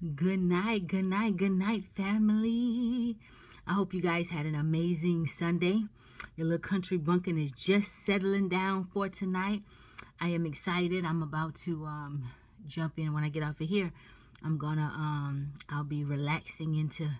Good night, good night, family. I hope you guys had an amazing Sunday. Your little country bunkin is just settling down for tonight. I am excited. I'm about to jump in when I get off of here. I'll be relaxing into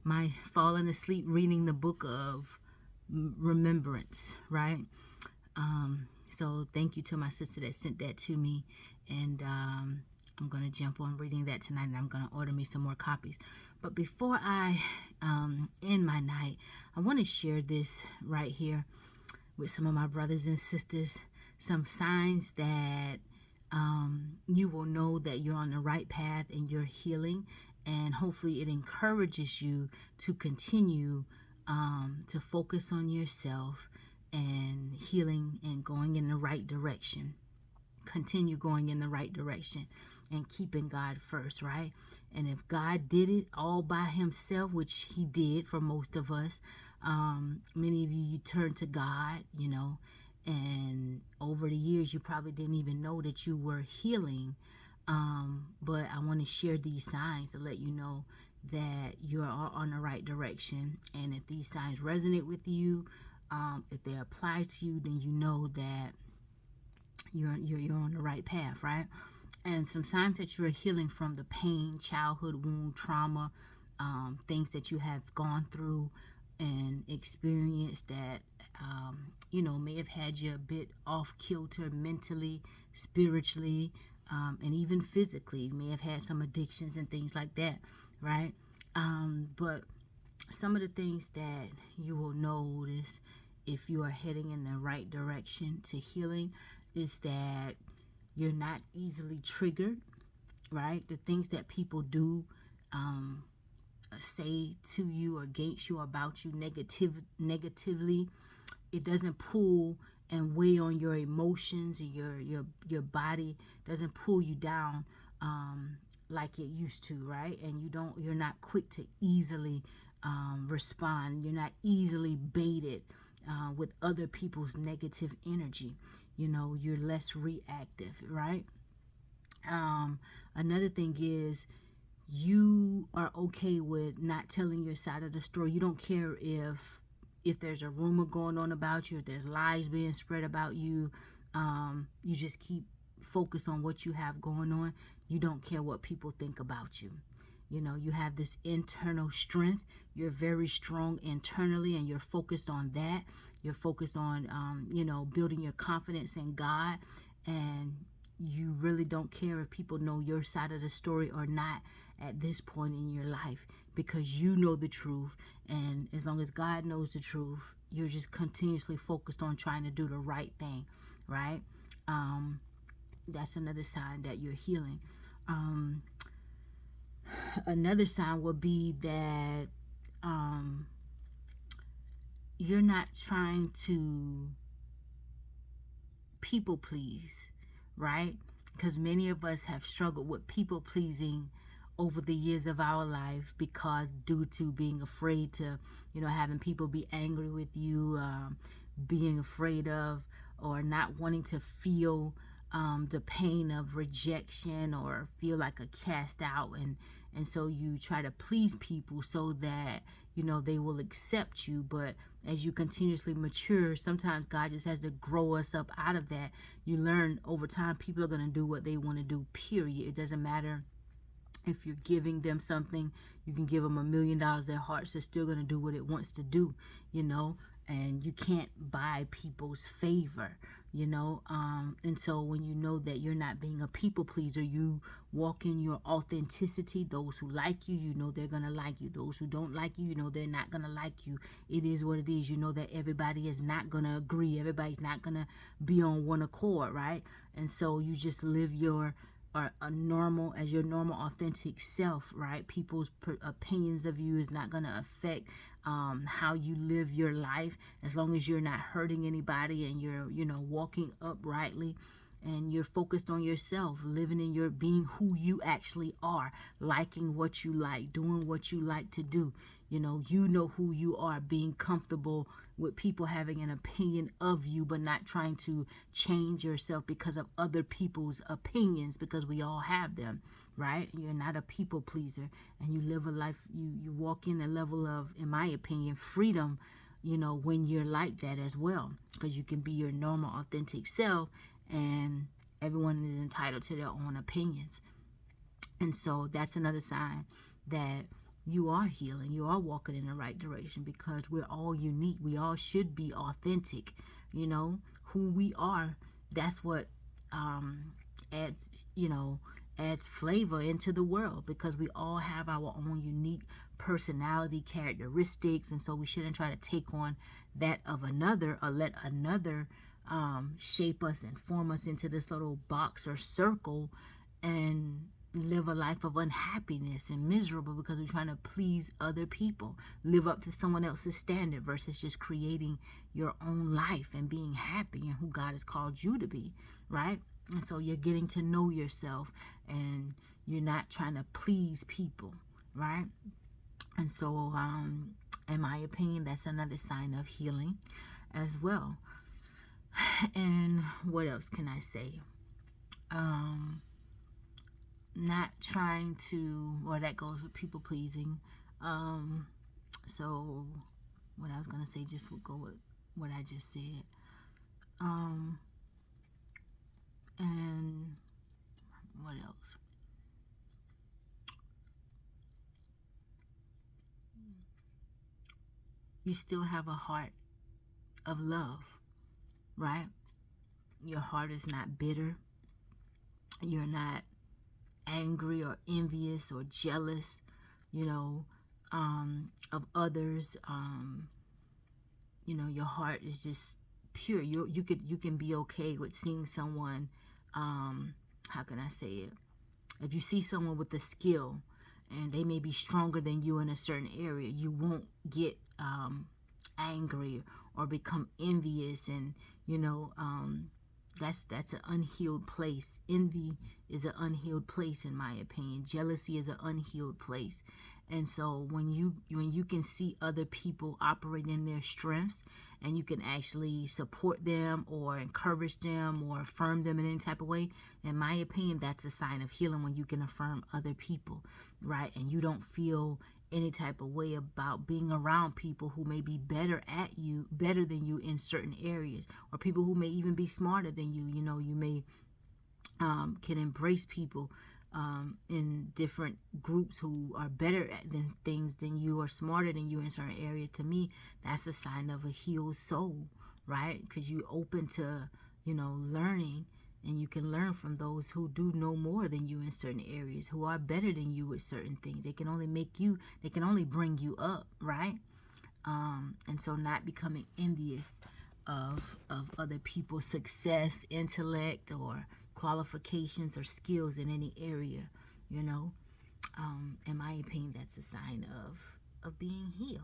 my falling asleep reading the book of remembrance, right? So thank you to my sister that sent that to me, and I'm gonna jump on reading that tonight, and I'm gonna order me some more copies. But before I end my night, I want to share this right here with some of my brothers and sisters. Some signs that you will know that you're on the right path and you're healing, and hopefully it encourages you to continue to focus on yourself and healing and going in the right direction. Continue going in the right direction and keeping God first, right? And if God did it all by himself, which he did for most of us, many of you turn to God, and over the years you probably didn't even know that you were healing. But I want to share these signs to let you know that you're on the right direction. And if these signs resonate with you, if they apply to you, then you know that you're on the right path, right? And some signs that you're healing from the pain, childhood wound, trauma, things that you have gone through and experienced that may have had you a bit off kilter mentally, spiritually, and even physically. You may have had some addictions and things like that, right? But some of the things that you will notice if you are heading in the right direction to healing is that you're not easily triggered, right? The things that people do, say to you or against you, about you negatively, it doesn't pull and weigh on your emotions, and your body doesn't pull you down like it used to, right? And you're not quick to easily respond. You're not easily baited with other people's negative energy. You're less reactive, right? Another thing is you are okay with not telling your side of the story. You don't care if there's a rumor going on about you, if there's lies being spread about you. You just keep focused on what you have going on. You don't care what people think about you. You have this internal strength. You're very strong internally, and you're focused on that. You're focused on, building your confidence in God, and you really don't care if people know your side of the story or not at this point in your life, because you know the truth. And as long as God knows the truth, you're just continuously focused on trying to do the right thing, right? That's another sign that you're healing. Another sign would be that you're not trying to people please, right? Because many of us have struggled with people pleasing over the years of our life, because due to being afraid to, having people be angry with you, being afraid of or not wanting to feel the pain of rejection or feel like a cast out, and so you try to please people so that they will accept you. But as you continuously mature, sometimes God just has to grow us up out of that. You learn over time people are going to do what they want to do, period. It doesn't matter if you're giving them something. You can give them $1 million, their hearts are still going to do what it wants to do, and you can't buy people's favor, and so when you know that you're not being a people pleaser, you walk in your authenticity. Those who like you, they're going to like you. Those who don't like you, they're not going to like you. It is what it is. That everybody is not going to agree. Everybody's not going to be on one accord, right? And so you just live your normal authentic self, right? People's opinions of you is not going to affect how you live your life, as long as you're not hurting anybody and you're walking uprightly and you're focused on yourself, living in your being who you actually are, liking what you like, doing what you like to do. You know who you are, being comfortable with people having an opinion of you, but not trying to change yourself because of other people's opinions, because we all have them, right? You're not a people pleaser, and you live a life, you walk in a level of, in my opinion, freedom, when you're like that as well, because you can be your normal, authentic self, and everyone is entitled to their own opinions. And so that's another sign that you are healing, you are walking in the right direction, because we're all unique. We all should be authentic, who we are. That's what adds, adds flavor into the world, because we all have our own unique personality, characteristics, and so we shouldn't try to take on that of another, or let another shape us and form us into this little box or circle, and live a life of unhappiness and miserable because we're trying to please other people, live up to someone else's standard, versus just creating your own life and being happy in who God has called you to be, right? And so you're getting to know yourself, and you're not trying to please people, right? And so in my opinion, that's another sign of healing as well. And what else can I say? Not trying to, well, that goes with people pleasing. So what I was going to say just would go with what I just said. And what else? You still have a heart of love, right? Your heart is not bitter. You're not angry or envious or jealous, of others. Your heart is just pure. You can be okay with seeing someone. How can I say it? If you see someone with a skill, and they may be stronger than you in a certain area, you won't get angry or become envious, and that's an unhealed place. Envy is an unhealed place, in my opinion. Jealousy is an unhealed place. And so when you can see other people operate in their strengths, and you can actually support them or encourage them or affirm them in any type of way, in my opinion, that's a sign of healing, when you can affirm other people, right? And you don't feel any type of way about being around people who may be better than you in certain areas, or people who may even be smarter than you. You may can embrace people in different groups who are better at things than you, or smarter than you in certain areas. To me, that's a sign of a healed soul, right? Because you're open to learning, and you can learn from those who do know more than you in certain areas, who are better than you with certain things. They can only bring you up, right? And so not becoming envious of other people's success, intellect, or qualifications or skills in any area, in my opinion, that's a sign of being healed,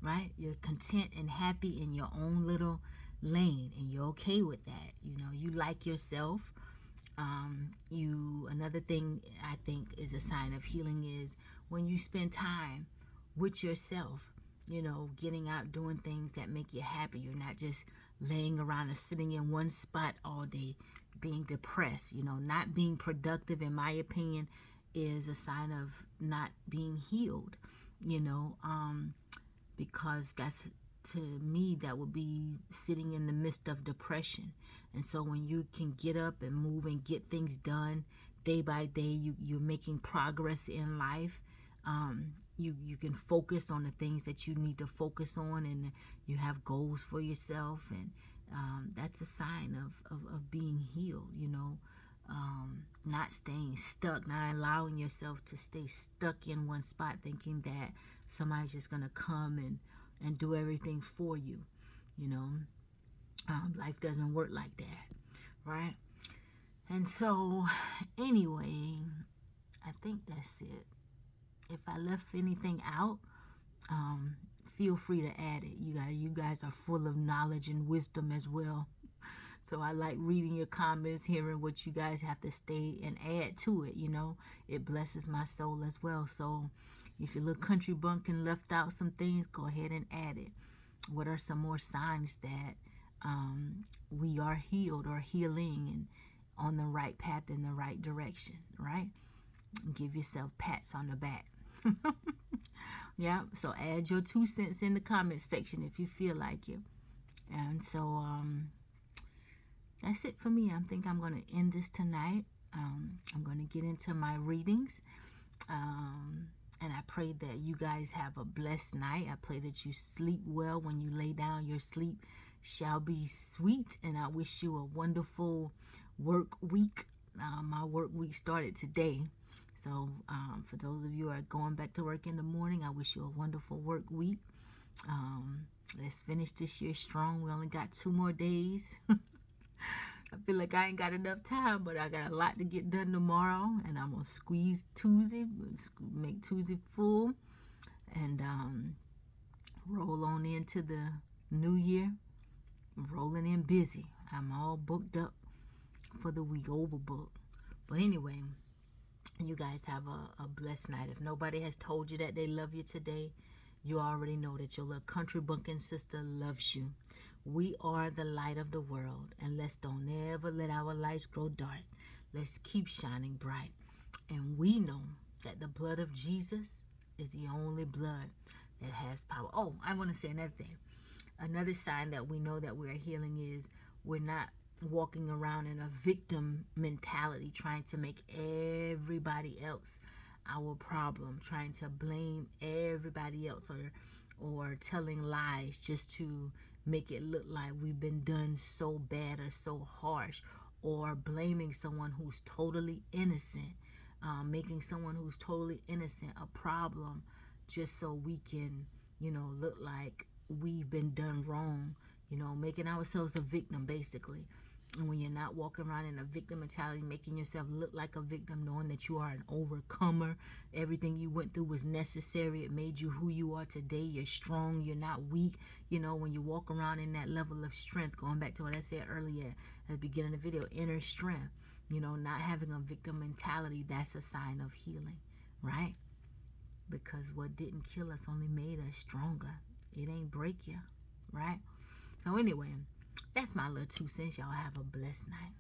right? You're content and happy in your own little lane, and you're okay with that. You like yourself. Another thing I think is a sign of healing is when you spend time with yourself, getting out, doing things that make you happy. You're not just laying around or sitting in one spot all day being depressed. Not being productive, in my opinion, is a sign of not being healed, because that's, to me, that would be sitting in the midst of depression. And so when you can get up and move and get things done day by day, you're making progress in life. You can focus on the things that you need to focus on, and you have goals for yourself, and that's a sign of being healed, not staying stuck, not allowing yourself to stay stuck in one spot, thinking that somebody's just going to come and do everything for you. Life doesn't work like that, right? And so, anyway, I think that's it. If I left anything out, feel free to add it. You guys are full of knowledge and wisdom as well. So I like reading your comments, hearing what you guys have to say and add to it, you know. It blesses my soul as well. So if your little country bumpkin left out some things, go ahead and add it. What are some more signs that we are healed or healing and on the right path in the right direction, right? Give yourself pats on the back. Yeah, so add your 2 cents in the comment section if you feel like it. And so that's it for me. I think I'm going to end this tonight. I'm going to get into my readings. And I pray that you guys have a blessed night. I pray that you sleep well when you lay down. Your sleep shall be sweet. And I wish you a wonderful work week. My work week started today. So for those of you who are going back to work in the morning, I wish you a wonderful work week. Let's finish this year strong. We only got 2 more days. I feel like I ain't got enough time, but I got a lot to get done tomorrow, and I'm going to squeeze Tuesday, make Tuesday full, and roll on into the new year, rolling in busy. I'm all booked up for the week, overbooked. But anyway, you guys have a blessed night. If nobody has told you that they love you today, you already know that your little country bumpkin sister loves you. We are the light of the world, and let's don't ever let our lights grow dark. Let's keep shining bright. And we know that the blood of Jesus is the only blood that has power. Oh, I want to say another thing. Another sign that we know that we are healing is we're not walking around in a victim mentality, trying to make everybody else our problem, trying to blame everybody else, or telling lies just to make it look like we've been done so bad or so harsh, or blaming someone who's totally innocent, making someone who's totally innocent a problem just so we can, look like we've been done wrong, making ourselves a victim basically. And when you're not walking around in a victim mentality, making yourself look like a victim, knowing that you are an overcomer, everything you went through was necessary. It made you who you are today. You're strong. You're not weak. When you walk around in that level of strength, going back to what I said earlier at the beginning of the video, inner strength, not having a victim mentality, that's a sign of healing, right? Because what didn't kill us only made us stronger. It ain't break you, right? So anyway, that's my little 2 cents. Y'all have a blessed night.